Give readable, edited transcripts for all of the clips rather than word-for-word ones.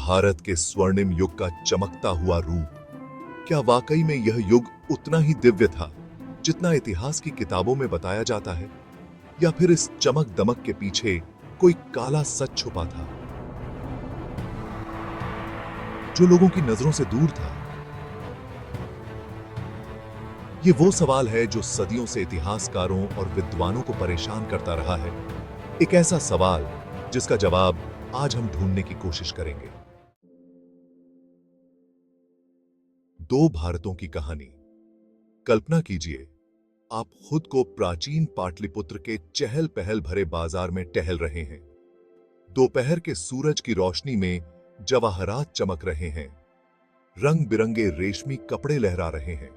भारत के स्वर्णिम युग का चमकता हुआ रूप, क्या वाकई में यह युग उतना ही दिव्य था जितना इतिहास की किताबों में बताया जाता है, या फिर इस चमक दमक के पीछे कोई काला सच छुपा था जो लोगों की नजरों से दूर था? ये वो सवाल है जो सदियों से इतिहासकारों और विद्वानों को परेशान करता रहा है। एक ऐसा सवाल जिसका जवाब आज हम ढूंढने की कोशिश करेंगे। दो भारतों की कहानी। कल्पना कीजिए, आप खुद को प्राचीन पाटलिपुत्र के चहल पहल भरे बाजार में टहल रहे हैं। दोपहर के सूरज की रोशनी में जवाहरात चमक रहे हैं, रंग बिरंगे रेशमी कपड़े लहरा रहे हैं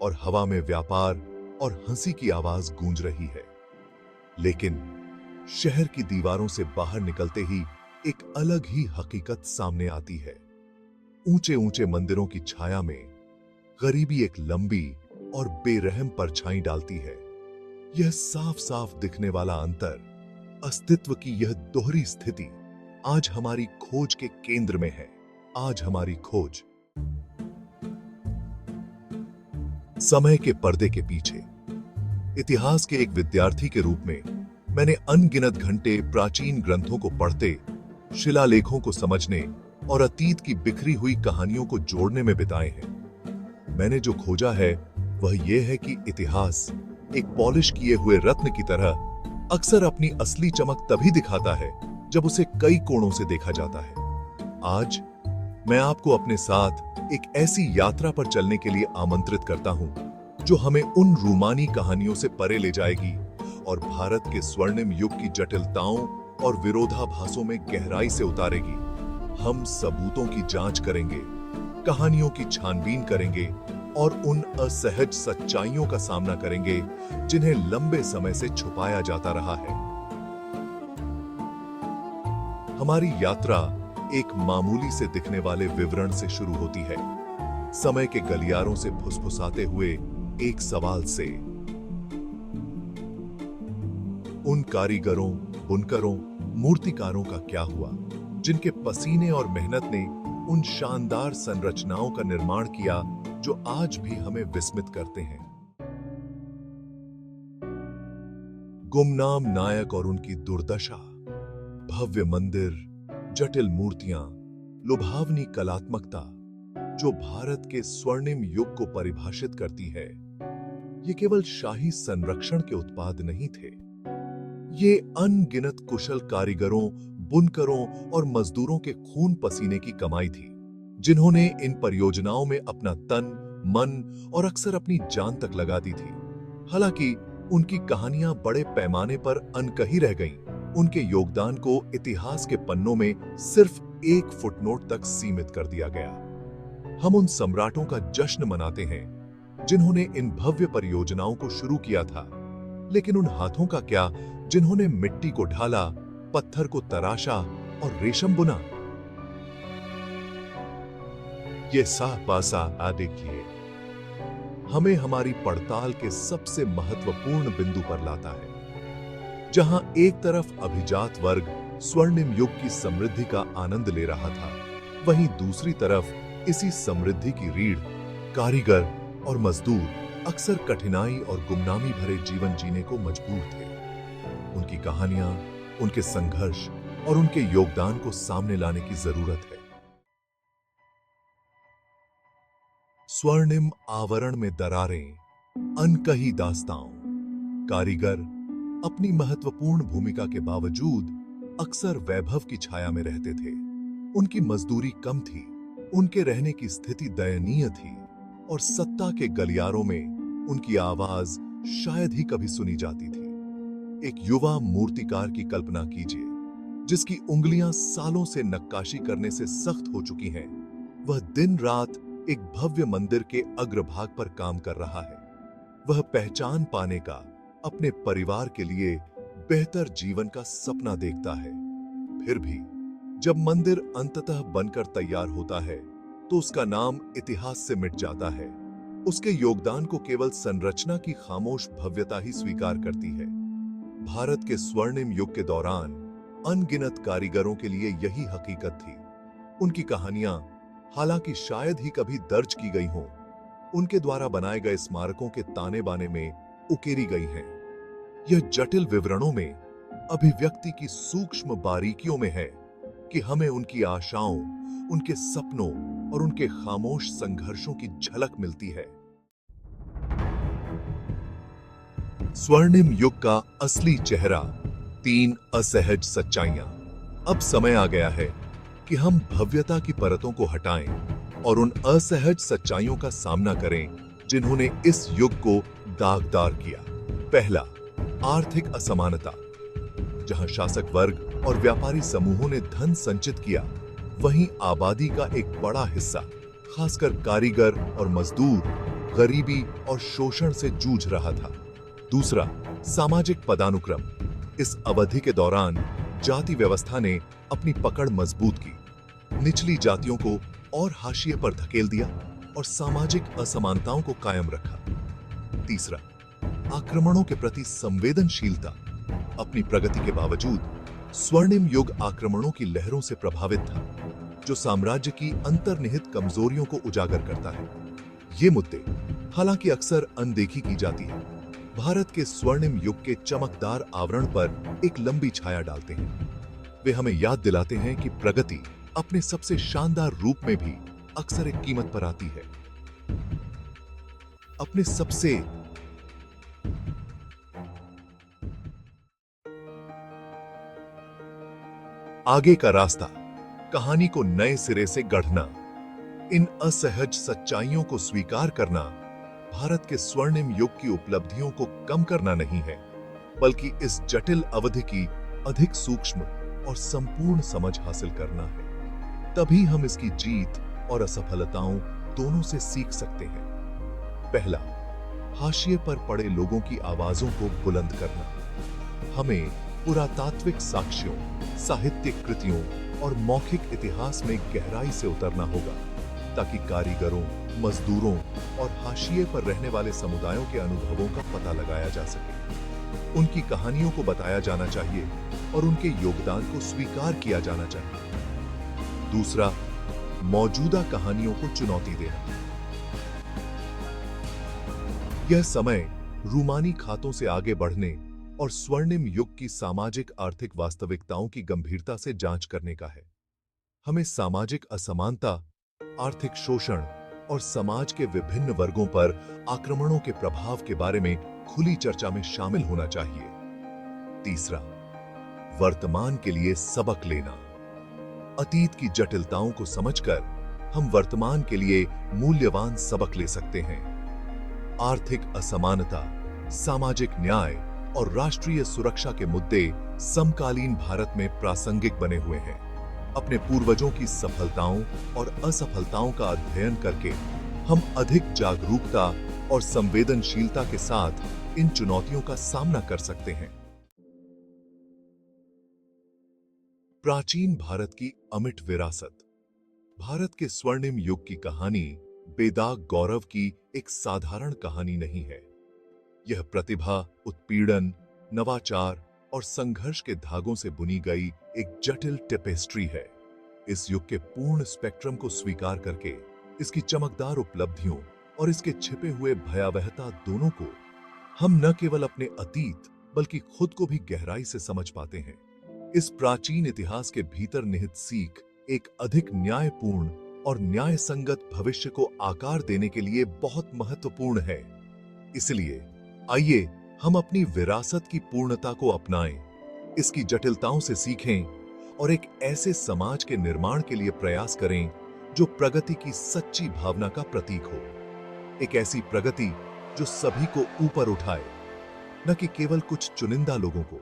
और हवा में व्यापार और हंसी की आवाज गूंज रही है। लेकिन शहर की दीवारों से बाहर निकलते ही एक अलग ही हकीकत सामने आती है। ऊंचे ऊंचे मंदिरों की छाया में गरीबी एक लंबी और बेरहम परछाई डालती है। यह साफ साफ दिखने वाला अंतर, अस्तित्व की यह दोहरी स्थिति आज हमारी खोज के केंद्र में है। आज हमारी खोज समय के पर्दे के पीछे। इतिहास के एक विद्यार्थी के रूप में मैंने अनगिनत घंटे प्राचीन ग्रंथों को पढ़ते, शिलालेखों को समझने और अतीत की बिखरी हुई कहानियों को जोड़ने में बिताए हैं। मैंने जो खोजा है वह यह है कि इतिहास एक पॉलिश किए हुए रत्न की तरह अक्सर अपनी असली चमक तभी दिखाता है जब उसे कई कोणों से देखा जाता है। आज मैं आपको अपने साथ एक ऐसी यात्रा पर चलने के लिए आमंत्रित करता हूं जो हमें उन रूमानी कहानियों से परे ले जाएगी और भारत के स्वर्णिम युग की जटिलताओं और विरोधाभासों में गहराई से उतारेगी। हम सबूतों की जांच करेंगे, कहानियों की छानबीन करेंगे और उन असहज सच्चाइयों का सामना करेंगे जिन्हें लंबे समय से छुपाया जाता रहा है। हमारी यात्रा एक मामूली से दिखने वाले विवरण से शुरू होती है, समय के गलियारों से फुसफुसाते हुए एक सवाल से। उन कारीगरों, बुनकरों, मूर्तिकारों का क्या हुआ जिनके पसीने और मेहनत ने उन शानदार संरचनाओं का निर्माण किया जो आज भी हमें विस्मित करते हैं। गुमनाम नायक और उनकी दुर्दशा, भव्य मंदिर, जटिल मूर्तियां, लुभावनी कलात्मकता जो भारत के स्वर्णिम युग को परिभाषित करती है, ये केवल शाही संरक्षण के उत्पाद नहीं थे। ये अनगिनत कुशल कारीगरों, बुनकरों और मजदूरों के खून पसीने की कमाई थी, जिन्होंने इन परियोजनाओं में अपना तन, मन और अक्सर अपनी जान तक लगा दी थी। हालांकि उनकी कहानियां बड़े पैमाने पर अनकही रह गईं, उनके योगदान को इतिहास के पन्नों में सिर्फ एक फुटनोट तक सीमित कर दिया गया। हम उन सम्राटों का जश्न मनाते हैं जिन्होंने इन भव्य परियोजनाओं को शुरू किया था, लेकिन उन हाथों का क्या जिन्होंने मिट्टी को ढाला, पत्थर को तराशा और रेशम बुना? ये साहपासा देखिए हमें हमारी पड़ताल के सबसे महत्वपूर्ण बिंदु पर लाता है, जहां एक तरफ अभिजात वर्ग स्वर्णिम युग की समृद्धि का आनंद ले रहा था, वहीं दूसरी तरफ इसी समृद्धि की रीढ़ कारीगर और मजदूर अक्सर कठिनाई और गुमनामी भरे जीवन जीने को मजबूर थे। उनकी कहानियां, उनके संघर्ष और उनके योगदान को सामने लाने की जरूरत है। स्वर्णिम आवरण में दरारें, अनकही दास्तां। कारीगर अपनी महत्वपूर्ण भूमिका के बावजूद अक्सर वैभव की छाया में रहते थे। उनकी मजदूरी कम थी, उनके रहने की स्थिति दयनीय थी और सत्ता के गलियारों में उनकी आवाज शायद ही कभी सुनी जाती थी। एक युवा मूर्तिकार की कल्पना कीजिए, जिसकी उंगलियां सालों से नक्काशी करने से सख्त हो चुकी हैं। वह दिन रात एक भव्य मंदिर के अग्रभाग पर काम कर रहा है। वह पहचान पाने का, अपने परिवार के लिए बेहतर जीवन का सपना देखता है। फिर भी जब मंदिर अंततः बनकर तैयार होता है तो उसका नाम इतिहास से मिट जाता है। उसके योगदान को केवल संरचना की खामोश भव्यता ही स्वीकार करती है। भारत के स्वर्णिम युग के दौरान अनगिनत कारीगरों के लिए यही हकीकत थी। उनकी कहानियां, हालांकि शायद ही कभी दर्ज की गई हों, उनके द्वारा बनाए गए स्मारकों के ताने बाने में उकेरी गई हैं। यह जटिल विवरणों में अभिव्यक्ति की सूक्ष्म बारीकियों में है कि हमें उनकी आशाओं, उनके सपनों और उनके खामोश संघर्षों की झलक मिलती है। स्वर्णिम युग का असली चेहरा, 3 असहज सच्चाइयां। अब समय आ गया है कि हम भव्यता की परतों को हटाएं और उन असहज सच्चाइयों का सामना करें जिन्होंने इस युग को दागदार किया। पहला, आर्थिक असमानता। जहां शासक वर्ग और व्यापारी समूहों ने धन संचित किया, वहीं आबादी का एक बड़ा हिस्सा, खासकर कारीगर और मजदूर, गरीबी और शोषण से जूझ रहा था। दूसरा, सामाजिक पदानुक्रम। इस अवधि के दौरान जाति व्यवस्था ने अपनी पकड़ मजबूत की, निचली जातियों को और हाशिए पर धकेल दिया और सामाजिक असमानताओं को कायम रखा। तीसरा, आक्रमणों के प्रति संवेदनशीलता। अपनी प्रगति के बावजूद स्वर्णिम युग आक्रमणों की लहरों से प्रभावित था, जो साम्राज्य की अंतर्निहित कमजोरियों को उजागर करता है। ये मुद्दे हालांकि अक्सर अनदेखी की जाती है, भारत के स्वर्णिम युग के चमकदार आवरण पर एक लंबी छाया डालते हैं। वे हमें याद दिलाते हैं कि प्रगति अपने सबसे शानदार रूप में भी अक्सर एक कीमत पर आती है। अपने सबसे आगे का रास्ता, कहानी को नए सिरे से गढ़ना। इन असहज सच्चाइयों को स्वीकार करना भारत के स्वर्णिम युग की उपलब्धियों को कम करना नहीं है, बल्कि इस जटिल अवधि की अधिक सूक्ष्म और संपूर्ण समझ हासिल करना है। तभी हम इसकी जीत और असफलताओं दोनों से सीख सकते हैं। पहला, हाशिए पर पड़े लोगों की आवाजों को बुलंद करना। हमें पुरातात्विक साक्ष्यों, साहित्यिक कृतियों और मौखिक इतिहास में गहराई से उतरना होगा, ताकि कारीगरों, मजदूरों और हाशिए पर रहने वाले समुदायों के अनुभवों का पता लगाया जा सके। उनकी कहानियों को बताया जाना चाहिए और उनके योगदान को स्वीकार किया जाना चाहिए। दूसरा, मौजूदा कहानियों को चुनौती देना। यह समय रूमानी खातों से आगे बढ़ने और स्वर्णिम युग की सामाजिक आर्थिक वास्तविकताओं की गंभीरता से जांच करने का है। हमें सामाजिक असमानता, आर्थिक शोषण और समाज के विभिन्न वर्गों पर आक्रमणों के प्रभाव के बारे में खुली चर्चा में शामिल होना चाहिए। तीसरा, वर्तमान के लिए सबक लेना। अतीत की जटिलताओं को समझकर हम वर्तमान के लिए मूल्यवान सबक ले सकते हैं। आर्थिक असमानता, सामाजिक न्याय और राष्ट्रीय सुरक्षा के मुद्दे समकालीन भारत में प्रासंगिक बने हुए हैं। अपने पूर्वजों की सफलताओं और असफलताओं का अध्ययन करके हम अधिक जागरूकता और संवेदनशीलता के साथ इन चुनौतियों का सामना कर सकते हैं। प्राचीन भारत की अमिट विरासत। भारत के स्वर्णिम युग की कहानी बेदाग गौरव की एक साधारण कहानी नहीं है। यह प्रतिभा, उत्पीड़न, नवाचार और संघर्ष के धागों से बुनी गई एक जटिल टेपेस्ट्री है। इस युग के पूर्ण स्पेक्ट्रम को स्वीकार करके इसकी चमकदार उपलब्धियों और इसके छिपे हुए भयावहता दोनों को हम न केवल अपने अतीत बल्कि खुद को भी गहराई से समझ पाते हैं। इस प्राचीन इतिहास के भीतर निहित सीख एक अधिक न्यायपूर्ण और न्याय संगत भविष्य को आकार देने के लिए बहुत महत्वपूर्ण है। इसलिए आइए हम अपनी विरासत की पूर्णता को अपनाएं, इसकी जटिलताओं से सीखें और एक ऐसे समाज के निर्माण के लिए प्रयास करें जो प्रगति की सच्ची भावना का प्रतीक हो। एक ऐसी प्रगति जो सभी को ऊपर उठाए, न कि केवल कुछ चुनिंदा लोगों को।